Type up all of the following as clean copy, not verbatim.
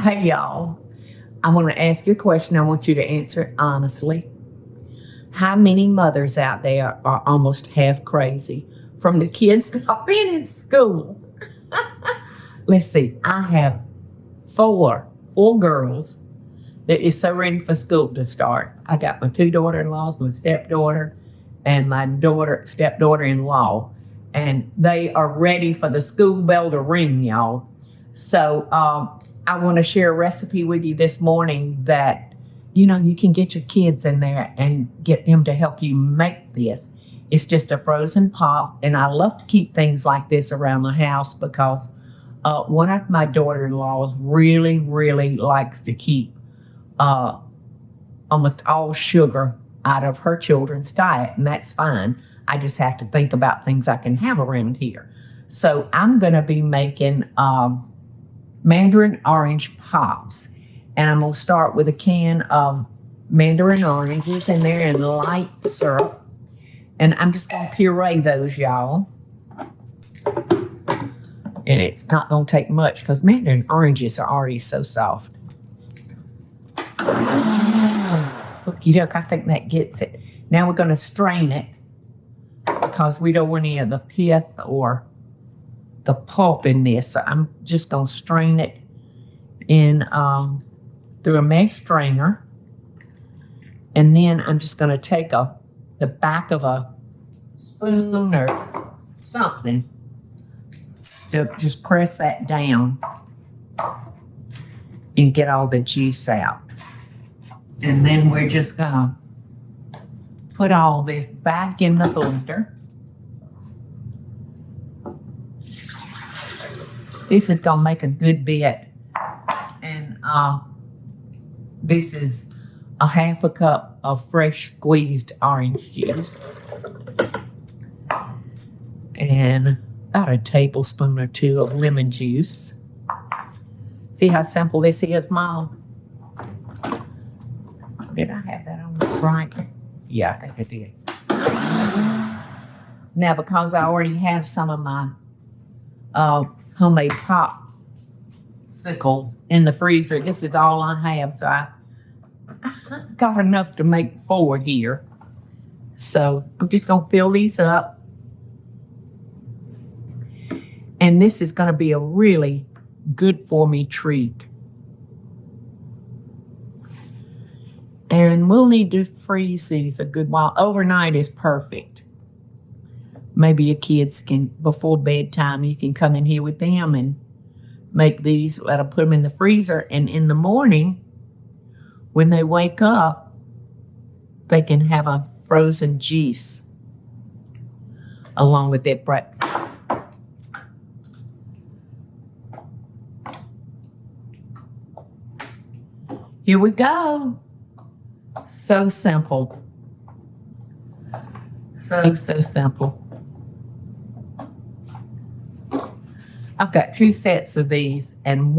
Hey, y'all. I want to ask you a question. I want you to answer it honestly. How many mothers out there are almost half crazy from the kids that have been in school? Let's see. I have four girls that is so ready for school to start. I got my two daughter-in-laws, my stepdaughter, and my stepdaughter-in-law. And they are ready for the school bell to ring, y'all. So I want to share a recipe with you this morning that, you can get your kids in there and get them to help you make this. It's just a frozen pop, and I love to keep things like this around the house because one of my daughter-in-laws really, really likes to keep almost all sugar out of her children's diet, and that's fine. I just have to think about things I can have around here. So I'm going to be making Mandarin Orange Pops. And I'm going to start with a can of Mandarin oranges in there and light syrup. And I'm just going to puree those, y'all. And it's not going to take much because Mandarin oranges are already so soft. Okie doke, I think that gets it. Now we're going to strain it because we don't want any of the pith or the pulp in this. So I'm just going to strain it in through a mesh strainer. And then I'm just going to take the back of a spoon or something to just press that down and get all the juice out. And then we're just going to put all this back in the blender. This is going to make a good bit. And this is a half a cup of fresh squeezed orange juice. And about a tablespoon or two of lemon juice. See how simple this is, Mom? Did I have that on right? Yeah, I think I did. Now, because I already have some of my homemade popsicles in the freezer, this is all I have. So I got enough to make 4 here. So I'm just going to fill these up. And this is going to be a really good for me treat. And we'll need to freeze these a good while. Overnight is perfect. Maybe your kids can, before bedtime, you can come in here with them and make these. Let them put them in the freezer. And in the morning, when they wake up, they can have a frozen juice along with their breakfast. Here we go. So simple. So simple. I've got 2 sets of these and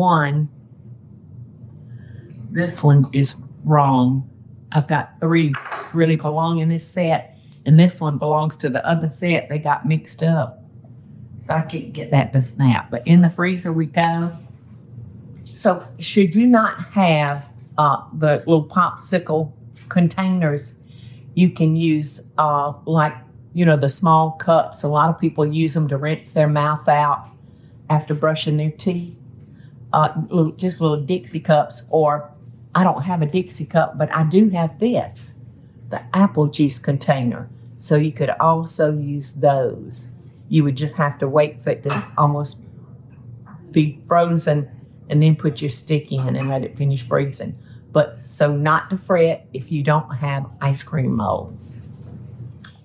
this one is wrong. I've got 3 really belong in this set and this one belongs to the other set. They got mixed up. So I can't get that to snap. But in the freezer we go. So should you not have the little popsicle containers, you can use the small cups. A lot of people use them to rinse their mouth out after brushing their teeth. Just little Dixie cups, or I don't have a Dixie cup, but I do have this, the apple juice container. So you could also use those. You would just have to wait for it to almost be frozen and then put your stick in and let it finish freezing. But so not to fret if you don't have ice cream molds.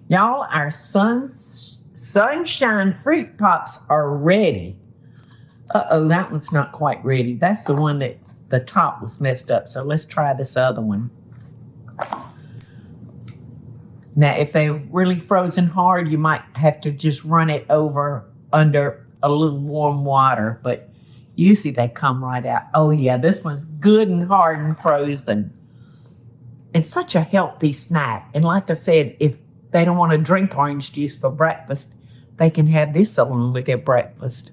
Y'all, our sunshine fruit pops are ready. Uh-oh, that one's not quite ready. That's the one that the top was messed up. So let's try this other one. Now, if they're really frozen hard, you might have to just run it over under a little warm water. But usually they come right out. Oh, yeah, this one's good and hard and frozen. It's such a healthy snack. And like I said, if they don't want to drink orange juice for breakfast, they can have this along with their breakfast.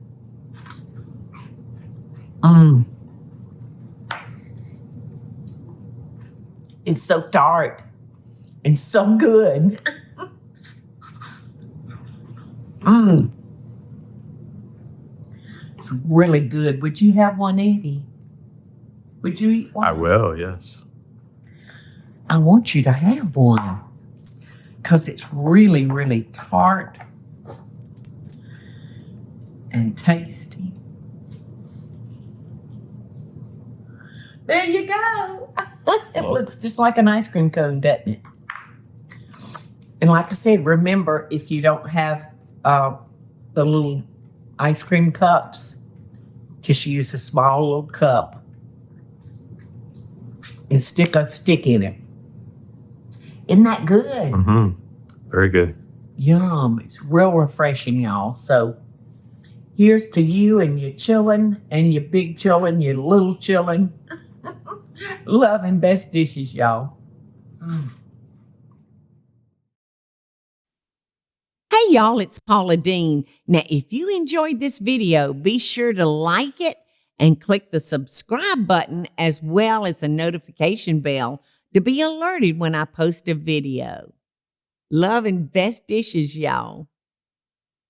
It's so tart and so good. It's really good. Would you have one, Eddie? Would you eat one? I will, yes. I want you to have one because it's really, really tart and tasty. There you go. It looks just like an ice cream cone, doesn't it? And like I said, remember, if you don't have the little ice cream cups, just use a small little cup and stick a stick in it. Isn't that good? Mm-hmm. Very good. Yum. It's real refreshing, y'all. So here's to you and your chillin' and your big chillin', your little chillin'. Love and best dishes, y'all. Hey y'all, it's Paula Deen. Now, if you enjoyed this video, be sure to like it and click the subscribe button as well as the notification bell to be alerted when I post a video. Love and best dishes, y'all.